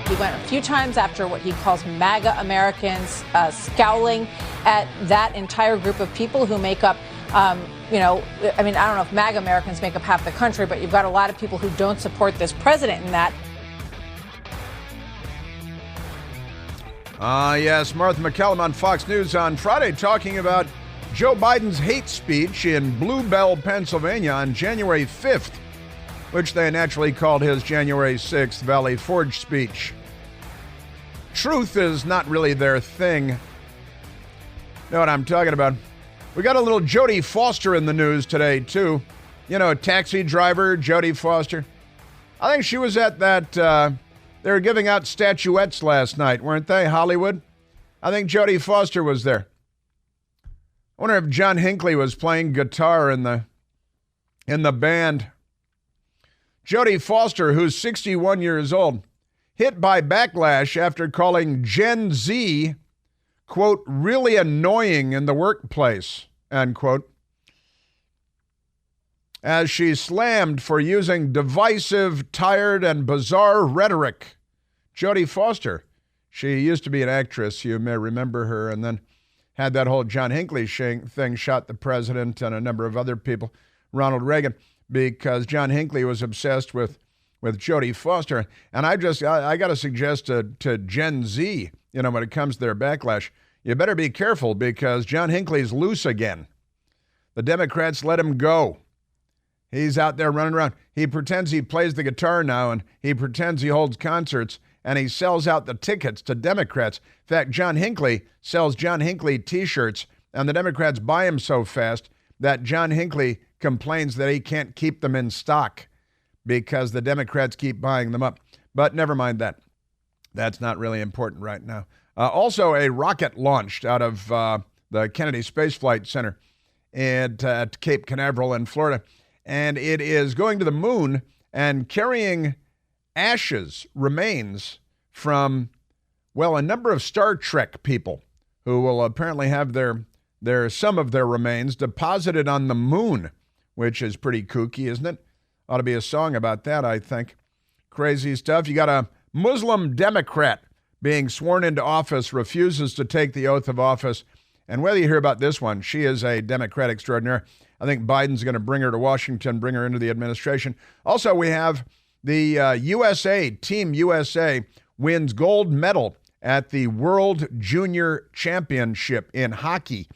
He went a few times after what he calls MAGA Americans, scowling at that entire group of people who make up, I don't know if MAGA Americans make up half the country, but you've got a lot of people who don't support this president in that. Yes, Martha McCallum on Fox News on Friday talking about Joe Biden's hate speech in Blue Bell, Pennsylvania on January 5th, which they naturally called his January 6th Valley Forge speech. Truth is not really their thing. Know what I'm talking about? We got a little Jodie Foster in the news today, too. You know, taxi driver Jodie Foster. I think she was at that, they were giving out statuettes last night, weren't they, Hollywood? I think Jodie Foster was there. I wonder if John Hinckley was playing guitar in the band. Jodie Foster, who's 61 years old, hit by backlash after calling Gen Z, quote, really annoying in the workplace, end quote, as she slammed for using divisive, tired, and bizarre rhetoric. Jodie Foster, she used to be an actress, you may remember her, and then had that whole John Hinckley thing, shot the president and a number of other people, Ronald Reagan, because John Hinckley was obsessed with Jodie Foster. And I got to suggest to Gen Z, when it comes to their backlash, you better be careful because John Hinckley's loose again. The Democrats let him go. He's out there running around. He pretends he plays the guitar now, and he pretends he holds concerts, and he sells out the tickets to Democrats. In fact, John Hinckley sells John Hinckley T-shirts, and the Democrats buy them so fast that John Hinckley complains that he can't keep them in stock because the Democrats keep buying them up. But never mind that. That's not really important right now. Also, a rocket launched out of the Kennedy Space Flight Center at Cape Canaveral in Florida, and it is going to the moon and carrying remains from, a number of Star Trek people who will apparently have some of their remains deposited on the moon, which is pretty kooky, isn't it? Ought to be a song about that, I think. Crazy stuff. You got a Muslim Democrat being sworn into office, refuses to take the oath of office. And whether you hear about this one, she is a Democrat extraordinaire. I think Biden's going to bring her to Washington, bring her into the administration. Also, we have the Team USA wins gold medal at the World Junior Championship in hockey.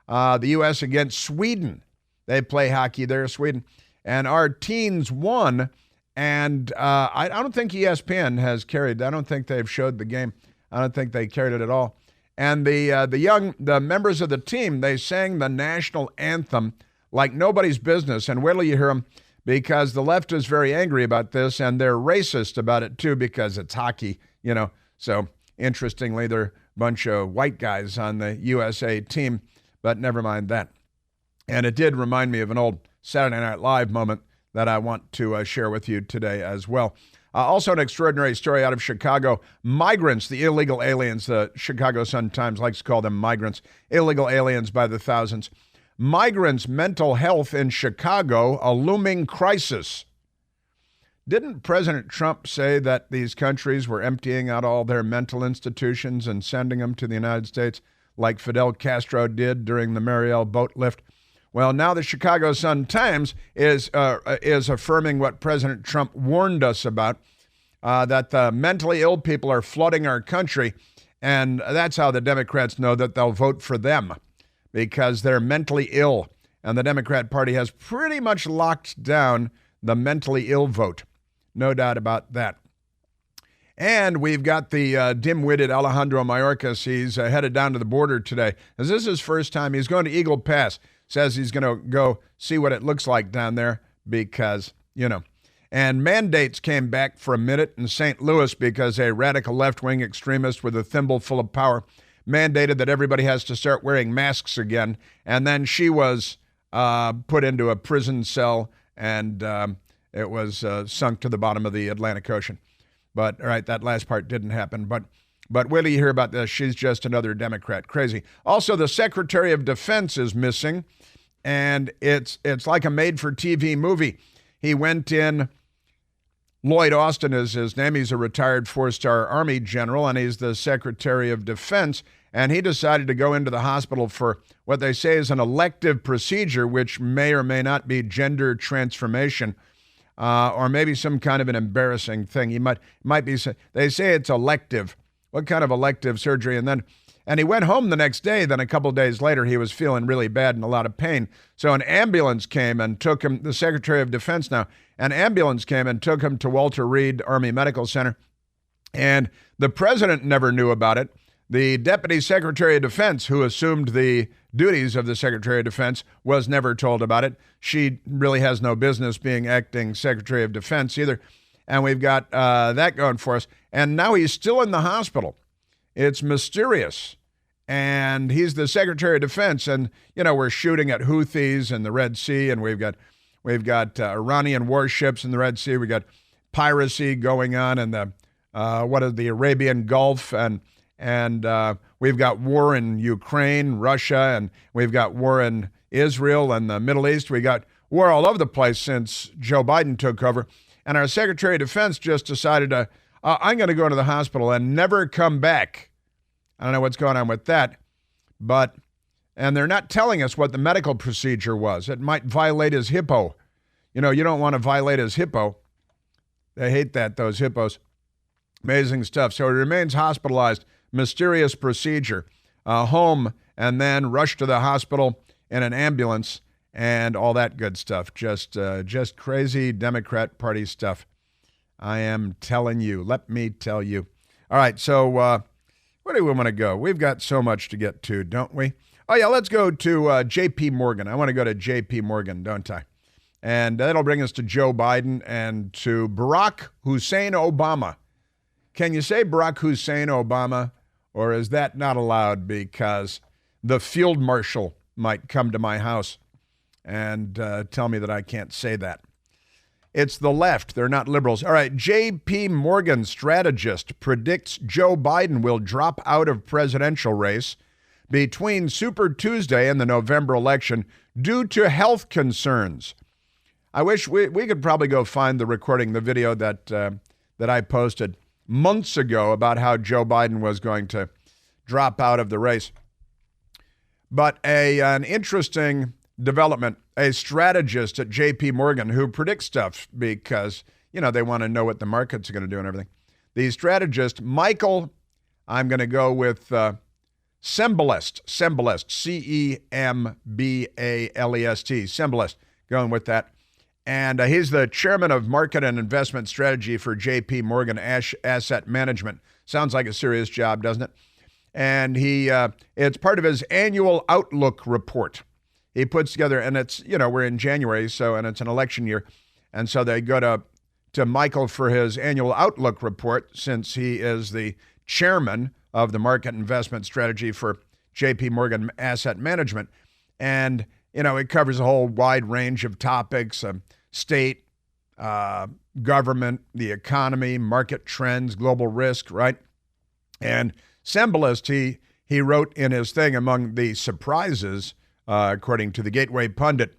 The U.S. against Sweden. They play hockey there, Sweden. And our teens won, and I don't think ESPN has carried. I don't think they've showed the game. I don't think they carried it at all. And the members of the team, they sang the national anthem like nobody's business. And wait till you hear them, because the left is very angry about this, and they're racist about it too, because it's hockey, So interestingly, they're a bunch of white guys on the USA team, but never mind that. And it did remind me of an old Saturday Night Live moment that I want to share with you today as well. Also an extraordinary story out of Chicago. Migrants, the illegal aliens, the Chicago Sun-Times likes to call them migrants, illegal aliens by the thousands. Migrants' mental health in Chicago, a looming crisis. Didn't President Trump say that these countries were emptying out all their mental institutions and sending them to the United States like Fidel Castro did during the Mariel boat lift? Well, now the Chicago Sun-Times is affirming what President Trump warned us about, that the mentally ill people are flooding our country, and that's how the Democrats know that they'll vote for them, because they're mentally ill, and the Democrat Party has pretty much locked down the mentally ill vote. No doubt about that. And we've got the dim-witted Alejandro Mayorkas. He's headed down to the border today. This is his first time. He's going to Eagle Pass. Says he's going to go see what it looks like down there because, And mandates came back for a minute in St. Louis because a radical left-wing extremist with a thimble full of power mandated that everybody has to start wearing masks again. And then she was put into a prison cell, and it was sunk to the bottom of the Atlantic Ocean. But, all right, that last part didn't happen. But wait till you hear about this. She's just another Democrat. Crazy. Also, the Secretary of Defense is missing, and it's like a made-for-TV movie. He went in Lloyd Austin is his name. He's a retired 4-star Army general, and he's the Secretary of Defense. And he decided to go into the hospital for what they say is an elective procedure, which may or may not be gender transformation, or maybe some kind of an embarrassing thing. He might be. They say it's elective. What kind of elective surgery? And he went home the next day. Then a couple of days later, he was feeling really bad and a lot of pain. So an ambulance came and took him. The Secretary of Defense now. An ambulance came and took him to Walter Reed Army Medical Center, and the president never knew about it. The Deputy Secretary of Defense, who assumed the duties of the Secretary of Defense, was never told about it. She really has no business being acting Secretary of Defense either. And we've got that going for us. And now he's still in the hospital. It's mysterious. And he's the Secretary of Defense. And, we're shooting at Houthis in the Red Sea, and we've got Iranian warships in the Red Sea. We've got piracy going on in the Arabian Gulf, and we've got war in Ukraine, Russia, and we've got war in Israel and the Middle East. We got war all over the place since Joe Biden took over. And our Secretary of Defense just decided I'm going to go to the hospital and never come back. I don't know what's going on with that, and they're not telling us what the medical procedure was. It might violate his hippo. You don't want to violate his hippo. They hate that, those hippos. Amazing stuff. So he remains hospitalized. Mysterious procedure. Home, and then rushed to the hospital in an ambulance and all that good stuff. Just crazy Democrat Party stuff. I am telling you. Let me tell you. All right, so where do we want to go? We've got so much to get to, don't we? Oh, yeah, let's go to J.P. Morgan. I want to go to J.P. Morgan, don't I? And that'll bring us to Joe Biden and to Barack Hussein Obama. Can you say Barack Hussein Obama, or is that not allowed because the field marshal might come to my house and tell me that I can't say that? It's the left. They're not liberals. All right, J.P. Morgan strategist predicts Joe Biden will drop out of presidential race between Super Tuesday and the November election due to health concerns. I wish we could probably go find the recording, the video that I posted months ago about how Joe Biden was going to drop out of the race. But an interesting development, a strategist at J.P. Morgan who predicts stuff because, they want to know what the markets are going to do and everything. The strategist, Michael, I'm going to go with Cembalest, Cembalest, Cembalest, going with that. And he's the chairman of market and investment strategy for J.P. Morgan Asset Management. Sounds like a serious job, doesn't it? And it's part of his annual outlook report. He puts together, and it's, we're in January, and it's an election year. And so they go to Michael for his annual outlook report, since he is the chairman of the market investment strategy for J.P. Morgan Asset Management. And, it covers a whole wide range of topics, state, government, the economy, market trends, global risk, right? And Cembalest, he wrote in his thing, among the surprises, according to the Gateway Pundit,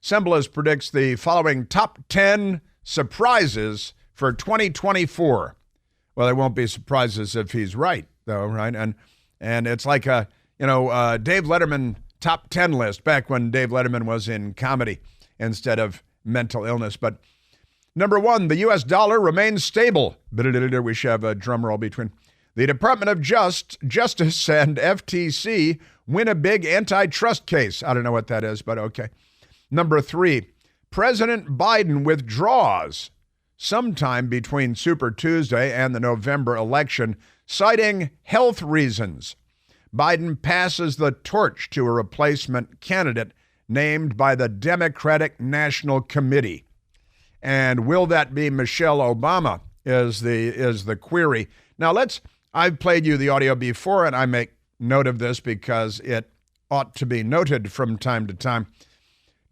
Cembalest predicts the following top 10 surprises for 2024. Well, they won't be surprises if he's right, though, right? And it's like Dave Letterman top 10 list back when Dave Letterman was in comedy instead of mental illness. But number one, the U.S. dollar remains stable. We should have a drum roll between. The Department of Justice and FTC win a big antitrust case. I don't know what that is, but okay. Number three, President Biden withdraws sometime between Super Tuesday and the November election, citing health reasons. Biden passes the torch to a replacement candidate named by the Democratic National Committee. And will that be Michelle Obama is the query. Now I've played you the audio before, and I make note of this because it ought to be noted from time to time.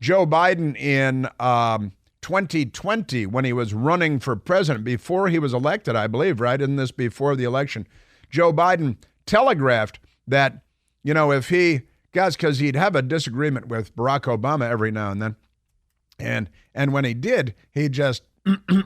Joe Biden in 2020, when he was running for president, before he was elected, I believe, right? Isn't this before the election? Joe Biden telegraphed that, if because he'd have a disagreement with Barack Obama every now and then. And when he did, he just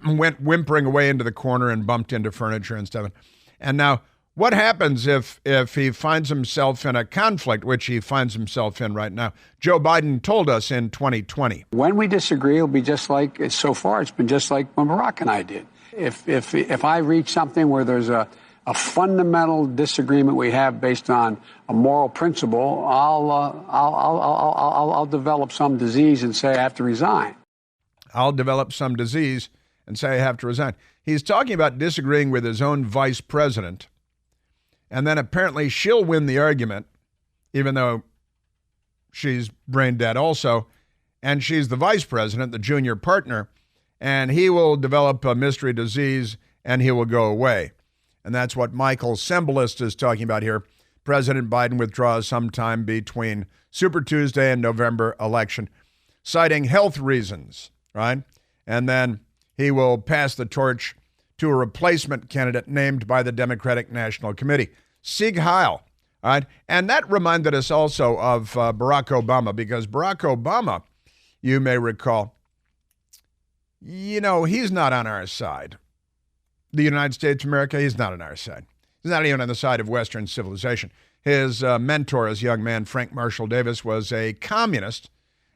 went whimpering away into the corner and bumped into furniture and stuff. And now, what happens if he finds himself in a conflict, which he finds himself in right now? Joe Biden told us in 2020. When we disagree, it'll be just like, so far, it's been just like when Barack and I did. If I reach something where there's a fundamental disagreement we have based on a moral principle, I'll develop some disease and say I have to resign. I'll develop some disease and say I have to resign. He's talking about disagreeing with his own vice president. And then apparently she'll win the argument, even though she's brain dead also. And she's the vice president, the junior partner. And he will develop a mystery disease and he will go away. And that's what Michael Sembalist is talking about here. President Biden withdraws sometime between Super Tuesday and November election, citing health reasons, right? And then he will pass the torch to a replacement candidate named by the Democratic National Committee, Sieg Heil. All right? And that reminded us also of Barack Obama, because Barack Obama, you may recall, he's not on our side. The United States of America, he's not on our side. He's not even on the side of Western civilization. His mentor as young man, Frank Marshall Davis, was a communist.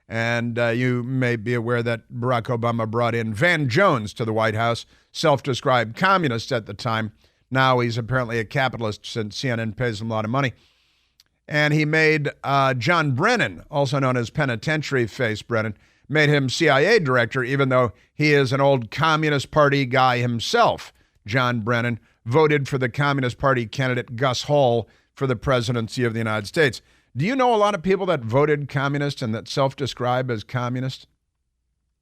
And you may be aware that Barack Obama brought in Van Jones to the White House, self-described communist at the time. Now he's apparently a capitalist since CNN pays him a lot of money. And he made John Brennan, also known as Penitentiary Face Brennan, made him CIA director, even though he is an old Communist Party guy himself. John Brennan voted for the Communist Party candidate Gus Hall for the presidency of the United States. Do you know a lot of people that voted communist and that self-describe as communist?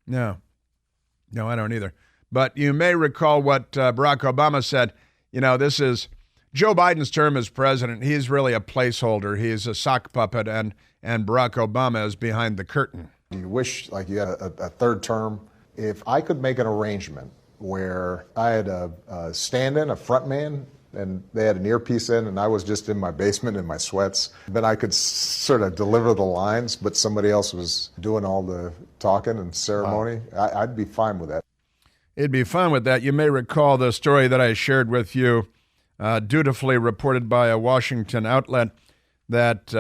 No, I don't either. But you may recall what Barack Obama said. This is Joe Biden's term as president. He's really a placeholder. He's a sock puppet, and Barack Obama is behind the curtain. You wish like you had a third term. If I could make an arrangement where I had a stand-in, a front man, and they had an earpiece in, and I was just in my basement in my sweats. Then I could sort of deliver the lines, but somebody else was doing all the talking and ceremony. I'd be fine with that. It'd be fine with that. You may recall the story that I shared with you, dutifully reported by a Washington outlet, that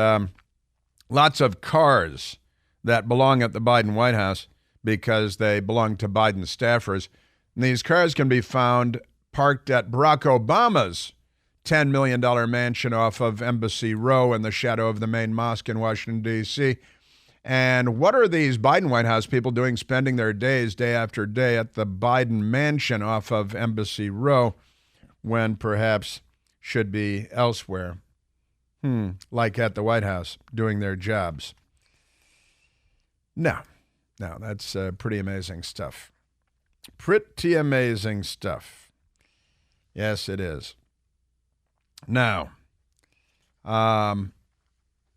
lots of cars that belong at the Biden White House, because they belong to Biden staffers, and these cars can be found parked at Barack Obama's $10 million mansion off of Embassy Row in the shadow of the main mosque in Washington, D.C. And what are these Biden White House people doing, spending their days, day after day, at the Biden mansion off of Embassy Row when perhaps should be elsewhere? Like at the White House, doing their jobs. No, that's pretty amazing stuff. Pretty amazing stuff. Yes, it is. Now,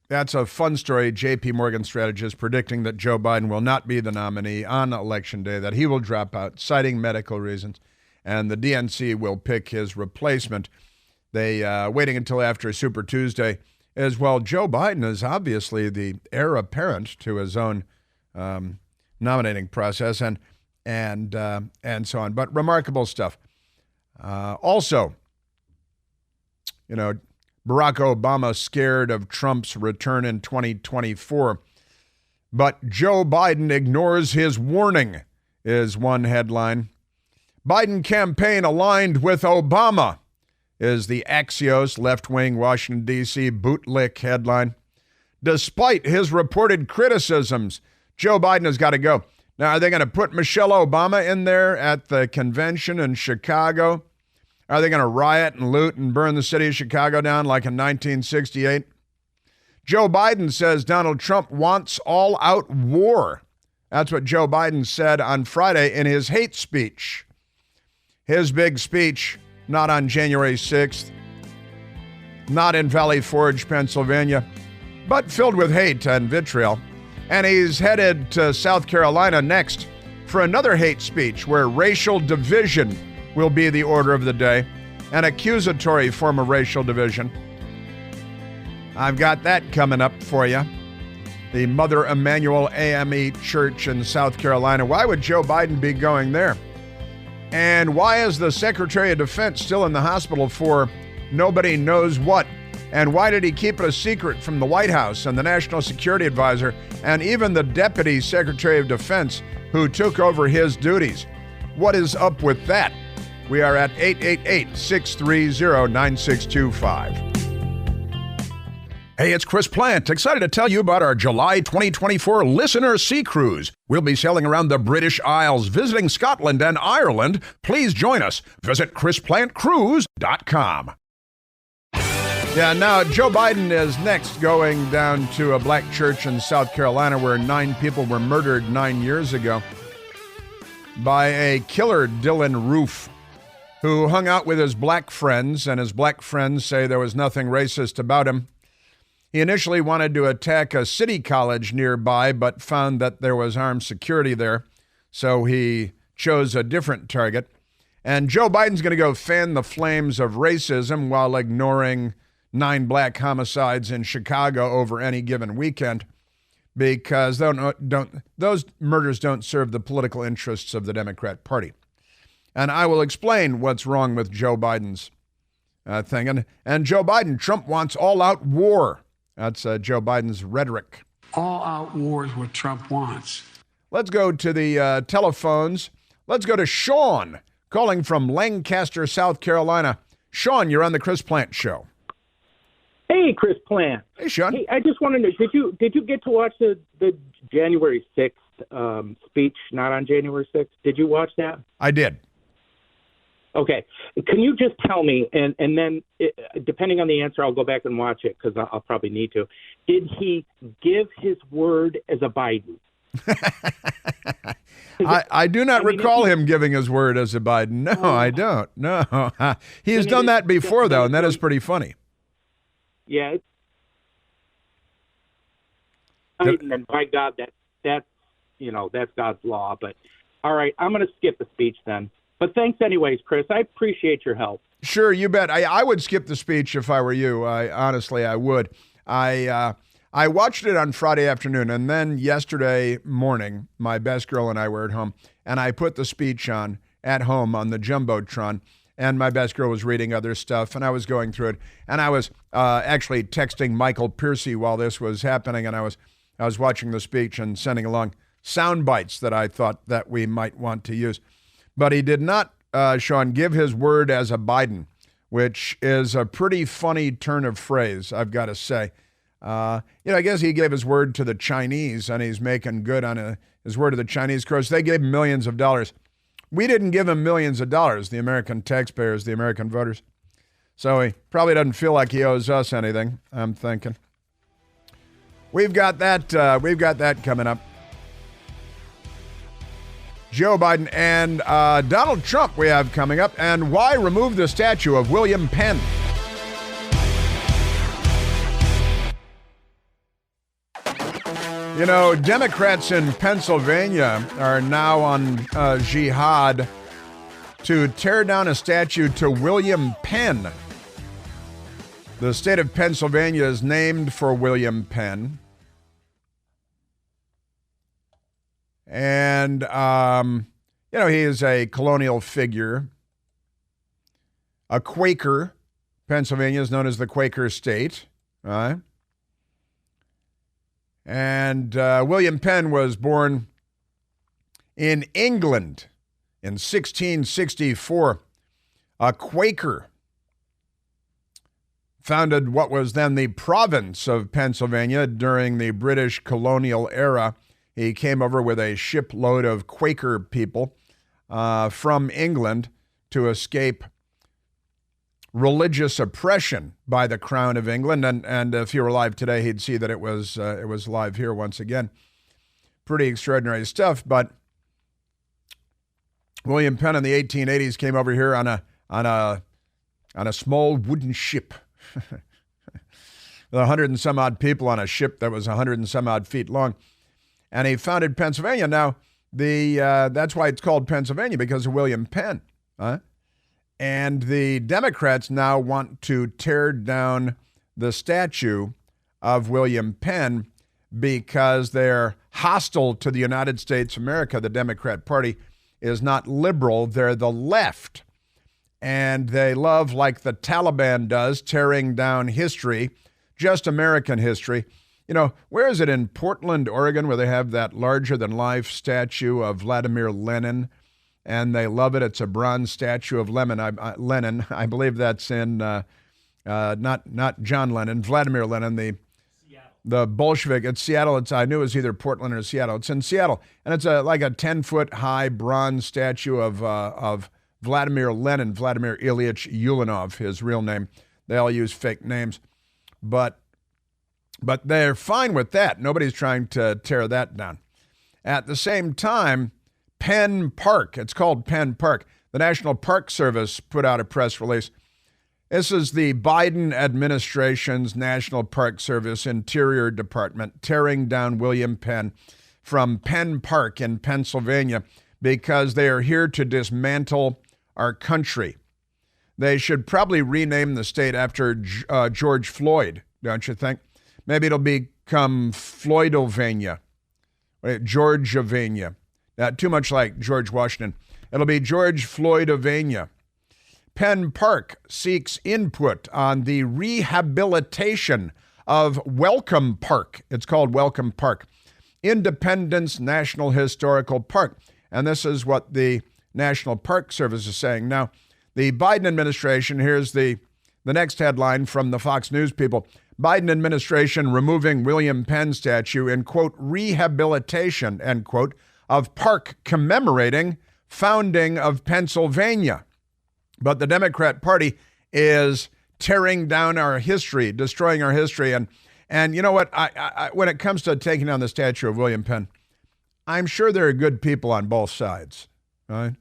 that's a fun story. J.P. Morgan strategist predicting that Joe Biden will not be the nominee on Election Day, that he will drop out, citing medical reasons, and the DNC will pick his replacement. They waiting until after Super Tuesday as well. Joe Biden is obviously the heir apparent to his own nominating process and so on. But remarkable stuff. Also, Barack Obama scared of Trump's return in 2024, but Joe Biden ignores his warning, is one headline. Biden campaign aligned with Obama is the Axios left-wing Washington, D.C. bootlick headline. Despite his reported criticisms, Joe Biden has got to go. Now, are they going to put Michelle Obama in there at the convention in Chicago? Are they going to riot and loot and burn the city of Chicago down like in 1968? Joe Biden says Donald Trump wants all-out war. That's what Joe Biden said on Friday in his hate speech. His big speech, not on January 6th, not in Valley Forge, Pennsylvania, but filled with hate and vitriol. And he's headed to South Carolina next for another hate speech where racial division will be the order of the day, an accusatory form of racial division. I've got that coming up for you. The Mother Emanuel AME Church in South Carolina. Why would Joe Biden be going there? And why is the Secretary of Defense still in the hospital for nobody knows what? And why did he keep it a secret from the White House and the National Security Advisor and even the Deputy Secretary of Defense who took over his duties? What is up with that? We are at 888-630-9625. Hey, it's Chris Plant. Excited to tell you about our July 2024 Listener Sea Cruise. We'll be sailing around the British Isles, visiting Scotland and Ireland. Please join us. Visit ChrisPlantCruise.com. Yeah, now Joe Biden is next going down to a black church in South Carolina where 9 people were murdered 9 years ago by a killer, Dylan Roof, who hung out with his black friends, and his black friends say there was nothing racist about him. He initially wanted to attack a city college nearby, but found that there was armed security there, so he chose a different target. And Joe Biden's going to go fan the flames of racism while ignoring 9 black homicides in Chicago over any given weekend, because those murders don't serve the political interests of the Democrat Party. And I will explain what's wrong with Joe Biden's thing. And Joe Biden, Trump wants all-out war. That's Joe Biden's rhetoric. All-out war is what Trump wants. Let's go to the telephones. Let's go to Sean, calling from Lancaster, South Carolina. Sean, you're on the Chris Plant Show. Hey, Chris Plant. Hey, Sean. Hey, I just want to know, did you get to watch the January 6th speech, not on January 6th? Did you watch that? I did. Okay. Can you just tell me, and then depending on the answer, I'll go back and watch it because I'll probably need to. Did he give his word as a Biden? I do not recall him giving his word as a Biden. No, I don't. No. He has done that before, though, and that is pretty funny. Yeah. And by God, that's God's law. But all right, I'm going to skip the speech then. But thanks anyways, Chris. I appreciate your help. Sure, you bet. I would skip the speech if I were you. Honestly, I would. I watched it on Friday afternoon, and then yesterday morning, my best girl and I were at home, and I put the speech on at home on the Jumbotron, and my best girl was reading other stuff, and I was going through it, and I was actually texting Michael Piercy while this was happening, and I was watching the speech and sending along sound bites that I thought that we might want to use. But he did not, Sean, give his word as a Biden, which is a pretty funny turn of phrase, I've got to say. I guess he gave his word to the Chinese, and he's making good on his word to the Chinese. Of course, they gave him millions of dollars. We didn't give him millions of dollars, the American taxpayers, the American voters. So he probably doesn't feel like he owes us anything, I'm thinking. We've got that coming up. Joe Biden and Donald Trump we have coming up, and why remove the statue of William Penn? You know, Democrats in Pennsylvania are now on jihad to tear down a statue to William Penn. The state of Pennsylvania is named for William Penn. And, he is a colonial figure, a Quaker. Pennsylvania is known as the Quaker state, right? And William Penn was born in England in 1664, a Quaker. Founded what was then the province of Pennsylvania during the British colonial era. He came over with a shipload of Quaker people from England to escape religious oppression by the Crown of England. And if he were alive today, he'd see that it was live here once again. Pretty extraordinary stuff. But William Penn in the 1880s came over here on a small wooden ship. With 100 and some odd people on a ship that was 100 and some odd feet long. And he founded Pennsylvania. Now, that's why it's called Pennsylvania, because of William Penn. And the Democrats now want to tear down the statue of William Penn because they're hostile to the United States of America. The Democrat Party is not liberal, they're the left. And they love, like the Taliban does, tearing down history, just American history. You know, where is it, in Portland, Oregon, where they have that larger-than-life statue of Vladimir Lenin? And they love it. It's a bronze statue of Lenin. I believe that's in, not John Lennon, Vladimir Lenin, the Bolshevik. It's Seattle. I knew it was either Portland or Seattle. It's in Seattle. And it's like a 10-foot-high bronze statue of Vladimir Lenin, Vladimir Ilyich Ulyanov, his real name. They all use fake names. But they're fine with that. Nobody's trying to tear that down. At the same time, Penn Park, it's called Penn Park. The National Park Service put out a press release. This is the Biden administration's National Park Service Interior Department tearing down William Penn from Penn Park in Pennsylvania because they are here to dismantle our country. They should probably rename the state after George Floyd, don't you think? Maybe it'll become Floydovania, Georgiavania. Too much like George Washington. It'll be George Floydovania. Penn Park seeks input on the rehabilitation of Welcome Park. It's called Welcome Park, Independence National Historical Park. And this is what the National Park Service is saying. Now, the Biden administration, here's the next headline from the Fox News people. Biden administration removing William Penn statue in, quote, rehabilitation, end quote, of park commemorating founding of Pennsylvania. But the Democrat Party is tearing down our history, destroying our history. And you know what? I when it comes to taking down the statue of William Penn, I'm sure there are good people on both sides, right?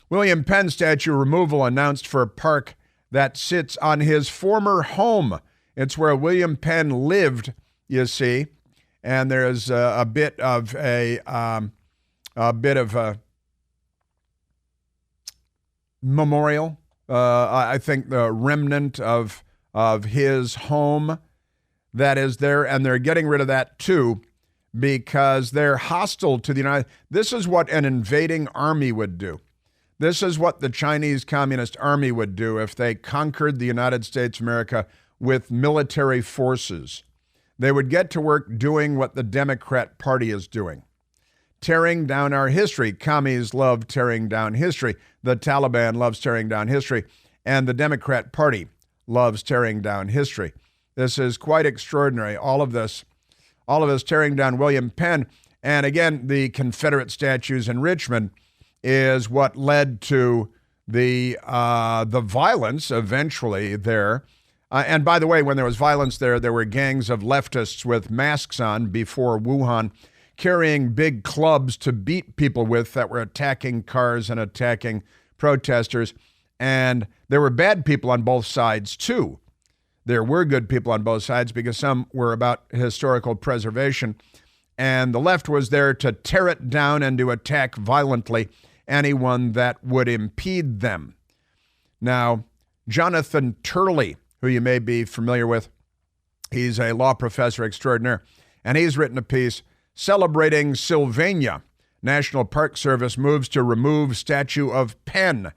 William Penn statue removal announced for a park that sits on his former home. It's where William Penn lived, you see, and there's a bit of a memorial. I think the remnant of his home that is there, and they're getting rid of that too because they're hostile to the United. This is what an invading army would do. This is what the Chinese Communist Army would do if they conquered the United States of America with military forces. They would get to work doing what the Democrat Party is doing, tearing down our history. Commies love tearing down history. The Taliban loves tearing down history, and the Democrat Party loves tearing down history. This is quite extraordinary. All of this tearing down William Penn, and again, the Confederate statues in Richmond is what led to the violence eventually there. And by the way, when there was violence there were gangs of leftists with masks on before Wuhan, carrying big clubs to beat people with that were attacking cars and attacking protesters. And there were bad people on both sides, too. There were good people on both sides because some were about historical preservation. And the left was there to tear it down and to attack violently anyone that would impede them. Now, Jonathan Turley, who you may be familiar with, he's a law professor extraordinaire, and he's written a piece celebrating Sylvania. National Park Service moves to remove statue of Penn.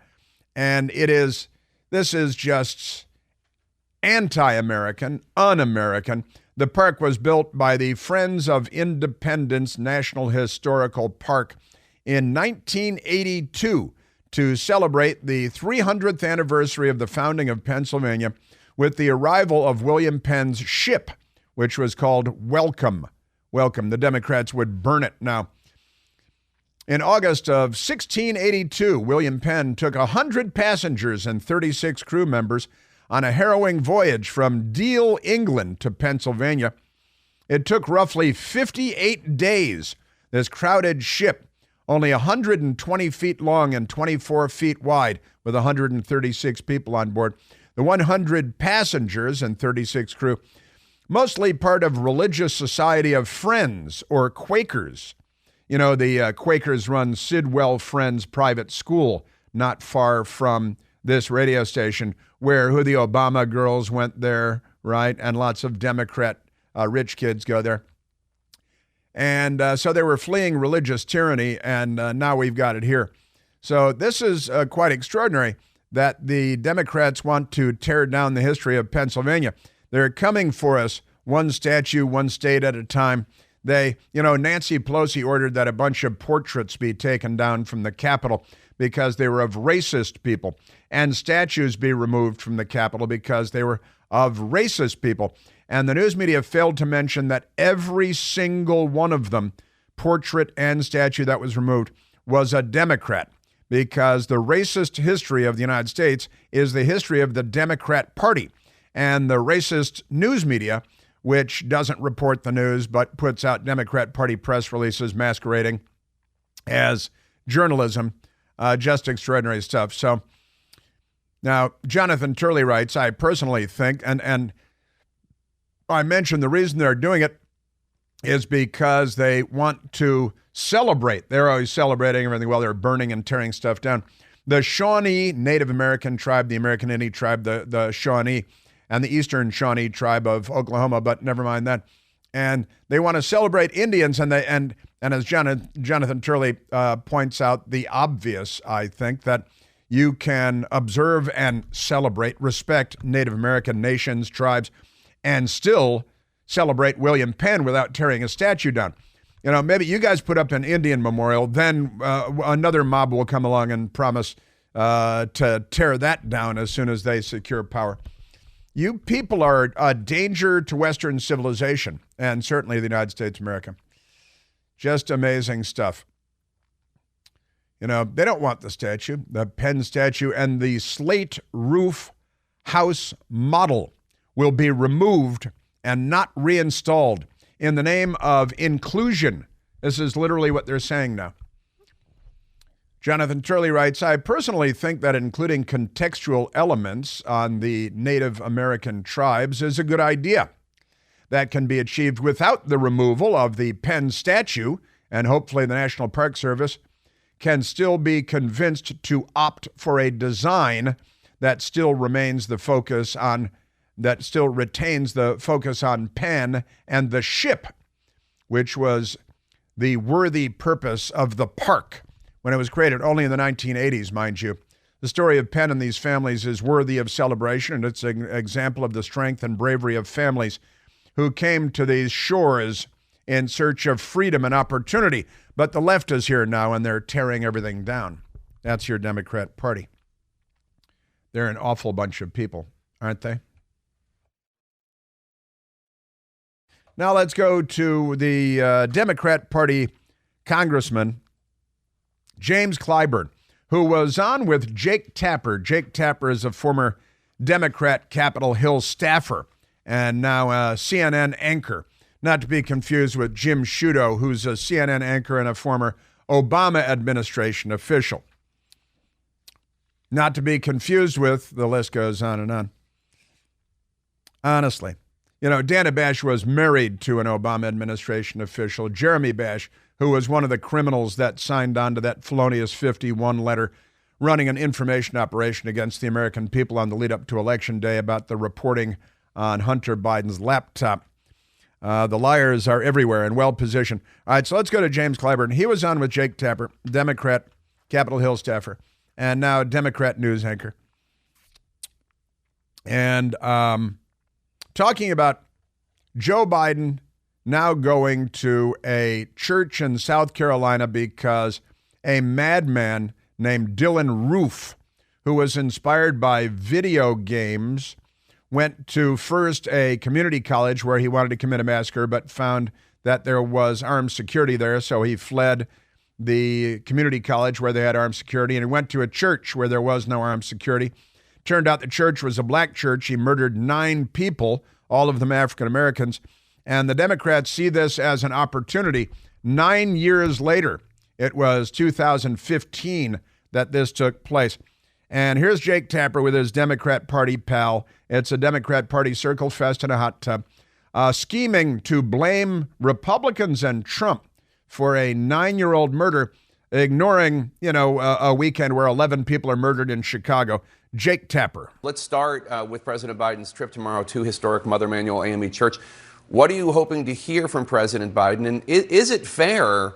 And this is just anti-American, un-American. The park was built by the Friends of Independence National Historical Park in 1982 to celebrate the 300th anniversary of the founding of Pennsylvania with the arrival of William Penn's ship, which was called Welcome. Welcome. The Democrats would burn it now. In August of 1682, William Penn took 100 passengers and 36 crew members on a harrowing voyage from Deal, England to Pennsylvania. It took roughly 58 days. This crowded ship, only 120 feet long and 24 feet wide, with 136 people on board. The 100 passengers and 36 crew, mostly part of Religious Society of Friends, or Quakers. You know, the Quakers run Sidwell Friends Private School, not far from this radio station, who the Obama girls went there, right? And lots of Democrat rich kids go there. And so they were fleeing religious tyranny, and now we've got it here. So this is quite extraordinary that the Democrats want to tear down the history of Pennsylvania. They're coming for us one statue, one state at a time. Nancy Pelosi ordered that a bunch of portraits be taken down from the Capitol because they were of racist people, and statues be removed from the Capitol because they were of racist people. And the news media failed to mention that every single one of them, portrait and statue that was removed, was a Democrat, because the racist history of the United States is the history of the Democrat Party. And the racist news media, which doesn't report the news but puts out Democrat Party press releases masquerading as journalism, just extraordinary stuff. So now Jonathan Turley writes, I personally think, and I mentioned the reason they're doing it is because they want to celebrate. They're always celebrating everything while they're burning and tearing stuff down. The Shawnee Native American tribe, the American Indian tribe, the Shawnee, and the Eastern Shawnee tribe of Oklahoma, but never mind that. And they want to celebrate Indians, and as Jonathan Turley points out, the obvious, I think, that you can observe and celebrate, respect Native American nations, tribes, and still celebrate William Penn without tearing a statue down. Maybe you guys put up an Indian memorial, then another mob will come along and promise to tear that down as soon as they secure power. You people are a danger to Western civilization, and certainly the United States of America. Just amazing stuff. They don't want the statue, the Penn statue, and the slate roof house model will be removed and not reinstalled in the name of inclusion. This is literally what they're saying now. Jonathan Turley writes, I personally think that including contextual elements on the Native American tribes is a good idea. That can be achieved without the removal of the Penn statue, and hopefully the National Park Service can still be convinced to opt for a design that still retains the focus on Penn and the ship, which was the worthy purpose of the park when it was created, only in the 1980s, mind you. The story of Penn and these families is worthy of celebration, and it's an example of the strength and bravery of families who came to these shores in search of freedom and opportunity. But the left is here now, and they're tearing everything down. That's your Democrat Party. They're an awful bunch of people, aren't they? Now let's go to the Democrat Party Congressman, James Clyburn, who was on with Jake Tapper. Jake Tapper is a former Democrat Capitol Hill staffer and now a CNN anchor, not to be confused with Jim Sciutto, who's a CNN anchor and a former Obama administration official. Not to be confused with, the list goes on and on. Honestly. Dana Bash was married to an Obama administration official, Jeremy Bash, who was one of the criminals that signed on to that felonious 51 letter running an information operation against the American people on the lead up to Election Day about the reporting on Hunter Biden's laptop. The liars are everywhere and well positioned. All right, so let's go to James Clyburn. He was on with Jake Tapper, Democrat, Capitol Hill staffer, and now Democrat news anchor. And talking about Joe Biden now going to a church in South Carolina because a madman named Dylan Roof, who was inspired by video games, went to first a community college where he wanted to commit a massacre, but found that there was armed security there, so he fled the community college where they had armed security, and he went to a church where there was no armed security. Turned out the church was a black church. He murdered 9 people, all of them African Americans. And the Democrats see this as an opportunity. 9 years later, it was 2015 that this took place. And here's Jake Tapper with his Democrat Party pal. It's a Democrat Party circle fest in a hot tub, scheming to blame Republicans and Trump for a 9-year-old murder, ignoring, a weekend where 11 people are murdered in Chicago. Jake Tapper. Let's start with President Biden's trip tomorrow to historic Mother Emanuel AME Church. What are you hoping to hear from President Biden? And is it fair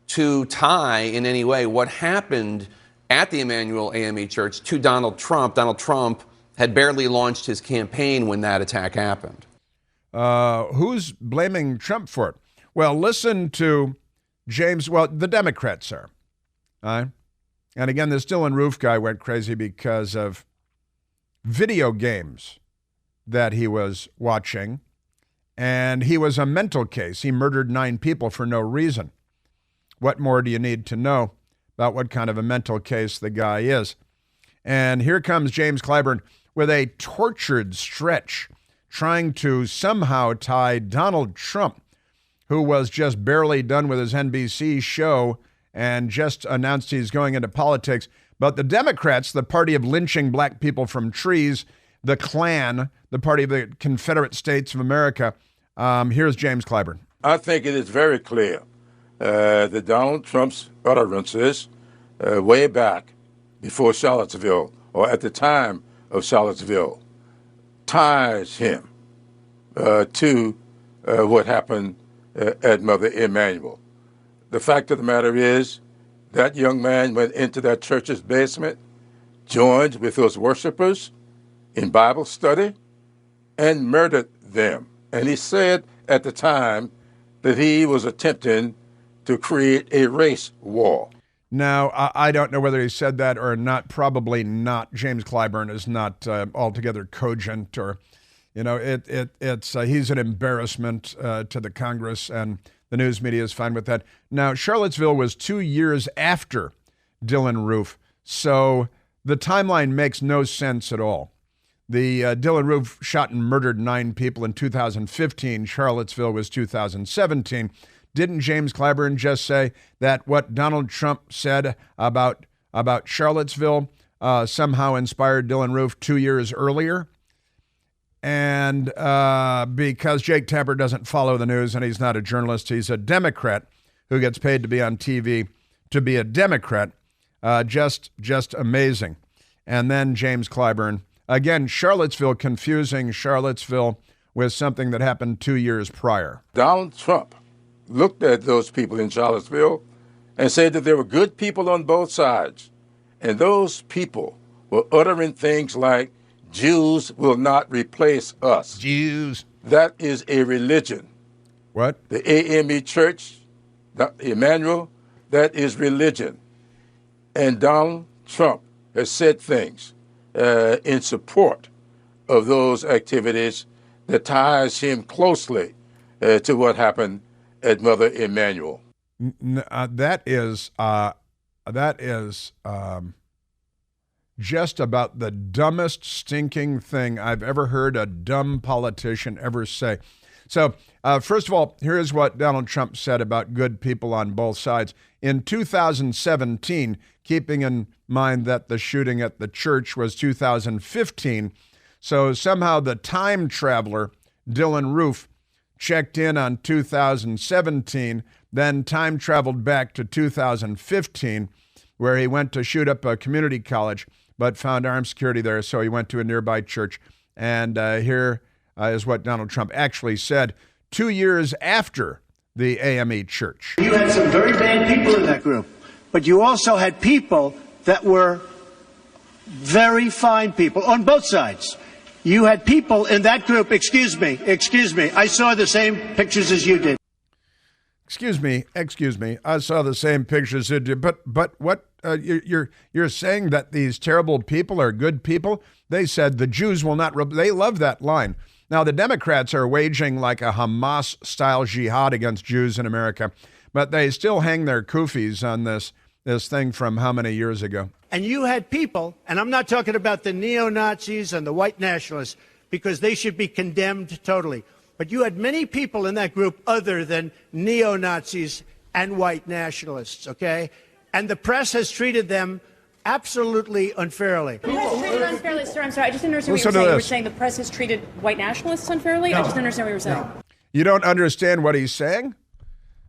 to tie in any way what happened at the Emmanuel AME Church to Donald Trump? Donald Trump had barely launched his campaign when that attack happened. Who's blaming Trump for it? Well, listen to James. Well, the Democrats are. And again, this Dylan Roof guy went crazy because of video games that he was watching. And he was a mental case. He murdered 9 people for no reason. What more do you need to know about what kind of a mental case the guy is? And here comes James Clyburn with a tortured stretch, trying to somehow tie Donald Trump, who was just barely done with his NBC show and just announced he's going into politics. But the Democrats, the party of lynching black people from trees, the Klan, the party of the Confederate States of America. Here's James Clyburn. I think it is very clear that Donald Trump's utterances way back before Charlottesville, or at the time of Charlottesville, ties him to what happened at Mother Emanuel. The fact of the matter is that young man went into that church's basement, joined with those worshipers in Bible study, and murdered them. And he said at the time that he was attempting to create a race war. Now, I don't know whether he said that or not. Probably not. James Clyburn is not altogether cogent, or, you know, it's he's an embarrassment to the Congress, and the news media is fine with that. Now, Charlottesville was 2 years after Dylan Roof, so the timeline makes no sense at all. The Dylan Roof shot and murdered 9 people in 2015. Charlottesville was 2017. Didn't James Clyburn just say that what Donald Trump said about Charlottesville somehow inspired Dylan Roof 2 years earlier? And because Jake Tapper doesn't follow the news and he's not a journalist, he's a Democrat who gets paid to be on TV to be a Democrat. Just amazing. And then James Clyburn. Again, Charlottesville, confusing Charlottesville with something that happened 2 years prior. Donald Trump looked at those people in Charlottesville and said that there were good people on both sides. And those people were uttering things like, Jews will not replace us. Jews. That is a religion. What? The AME Church, Emmanuel, that is religion. And Donald Trump has said things in support of those activities that ties him closely to what happened at Mother Emanuel. That is just about the dumbest stinking thing I've ever heard a dumb politician ever say. So, first of all, here's what Donald Trump said about good people on both sides. In 2017, keeping in mind that the shooting at the church was 2015, so somehow the time traveler, Dylan Roof, checked in on 2017, then time traveled back to 2015, where he went to shoot up a community college, but found armed security there, so he went to a nearby church. And here is what Donald Trump actually said 2 years after the AME church. You had some very bad people in that group, but you also had people that were very fine people on both sides. You had people in that group, excuse me, I saw the same pictures as you did. Excuse me, I saw the same pictures as you did, but what, you're saying that these terrible people are good people? They said the Jews will not, they love that line. Now, the Democrats are waging like a Hamas-style jihad against Jews in America, but they still hang their kufis on this thing from how many years ago? And you had people, and I'm not talking about the neo-Nazis and the white nationalists, because they should be condemned totally. But you had many people in that group other than neo-Nazis and white nationalists, okay? And the press has treated them absolutely unfairly. The press is treated unfairly, sir. I'm sorry. I just didn't understand what you were saying. You were saying the press has treated white nationalists unfairly? No. I just didn't understand what you were saying. No. You don't understand what he's saying?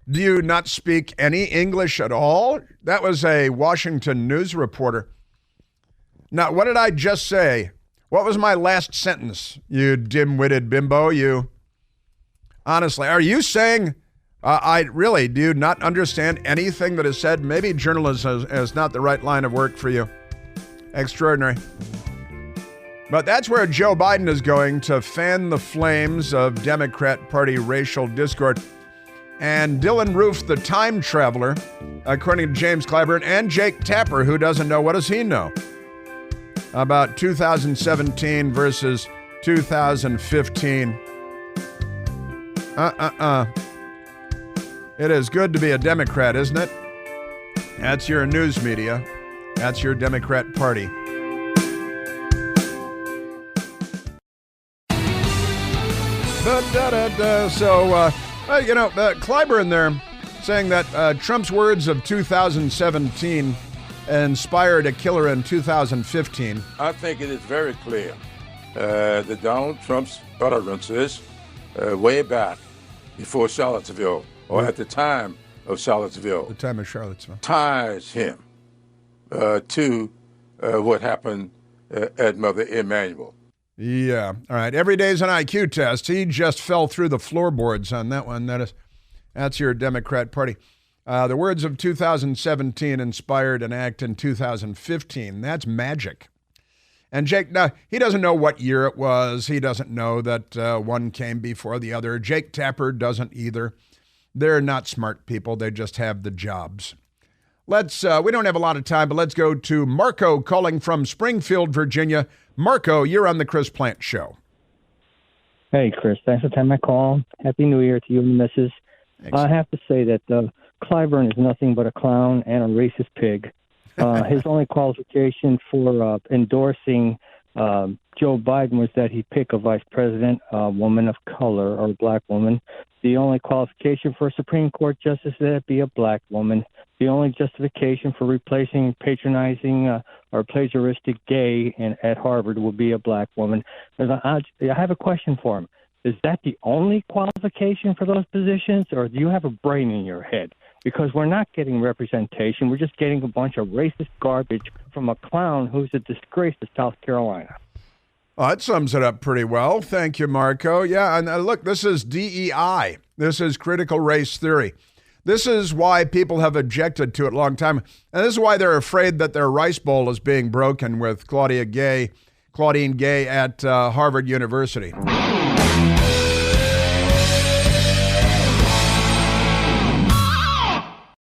Do you not speak any English at all? That was a Washington news reporter. Now, what did I just say? What was my last sentence, you dim-witted bimbo, you? Honestly, are you saying I really do not understand anything that is said? Maybe journalism is not the right line of work for you. Extraordinary. But that's where Joe Biden is going to fan the flames of Democrat Party racial discord. And Dylan Roof, the time traveler, according to James Clyburn, and Jake Tapper, who doesn't know, what does he know about 2017 versus 2015? It is good to be a Democrat, isn't it? That's your news media. That's your Democrat Party. So, Clyburn there saying that Trump's words of 2017 inspired a killer in 2015. I think it is very clear that Donald Trump's utterances way back before Charlottesville, or at the time of Charlottesville, The time of Charlottesville. ties him to what happened at Mother Emanuel. Yeah. All right. Every day's an IQ test. He just fell through the floorboards on that one. That's your Democrat Party. The words of 2017 inspired an act in 2015. That's magic. And Jake, now, he doesn't know what year it was. He doesn't know that one came before the other. Jake Tapper doesn't either. They're not smart people. They just have the jobs. We don't have a lot of time, but let's go to Marco calling from Springfield, Virginia. Marco, you're on the Chris Plant Show. Hey, Chris. Thanks for taking my call. Happy New Year to you and the missus. I have to say that Clyburn is nothing but a clown and a racist pig. His only qualification for endorsing Joe Biden was that he pick a vice president, a woman of color or a black woman. The only qualification for a Supreme Court justice is that it be a black woman. The only justification for replacing patronizing or plagiaristic gay at Harvard will be a black woman. I have a question for him. Is that the only qualification for those positions, or do you have a brain in your head? Because we're not getting representation. We're just getting a bunch of racist garbage from a clown who's a disgrace to South Carolina. Well, that sums it up pretty well. Thank you, Marco. Yeah, and look, this is DEI. This is critical race theory. This is why people have objected to it a long time. And this is why they're afraid that their rice bowl is being broken with Claudine Gay at Harvard University.